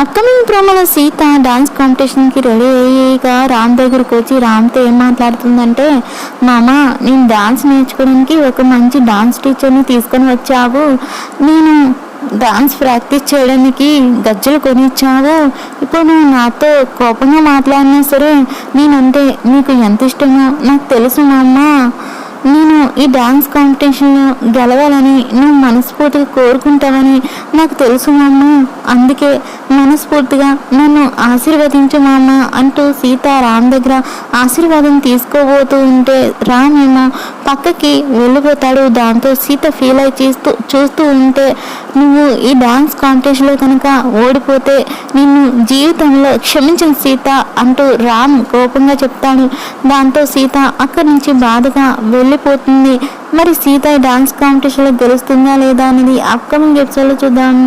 Upcoming ప్రోమోలో Sita dance కాంపిటీషన్కి ready అయ్యాక రామ్ దగ్గరకు వచ్చి రామ్తో ఏం మాట్లాడుతుందంటే, మామ నేను డాన్స్ నేర్చుకోవడానికి ఒక మంచి డాన్స్ టీచర్ని తీసుకొని వచ్చావు, నేను డాన్స్ ప్రాక్టీస్ చేయడానికి గజ్జలు కొనిచ్చావు, ఇప్పుడు నువ్వు నాతో కోపంగా మాట్లాడినా సరే నేనంటే నీకు ఎంత ఇష్టమో నాకు తెలుసు మా అమ్మ, నేను ఈ డాన్స్ కాంపిటీషన్లో గెలవాలని నువ్వు మనస్ఫూర్తిగా కోరుకుంటావని నాకు తెలుసు మామ, అందుకే మనస్ఫూర్తిగా నన్ను ఆశీర్వదించు మామ అంటూ సీత రామ్ దగ్గర ఆశీర్వాదం తీసుకోబోతూ ఉంటే రామ్ ఏమో పక్కకి వెళ్ళిపోతాడు. దాంతో సీత ఫీల్ అయి చూస్తూ ఉంటే, నువ్వు ఈ డాన్స్ కాంపిటీషన్లో కనుక ఓడిపోతే నిన్ను జీవితంలో క్షమించను సీత అంటూ రామ్ కోపంగా చెప్తాడు. దాంతో సీత అక్కడి నుంచి బాధగా వెళ్ళిపోతుంది. మరి సీత డాన్స్ కాంపిటీషన్లో గెలుస్తుందా లేదా అనేది అప్కమింగ్ ఎపిసోడ్లో చూద్దాం.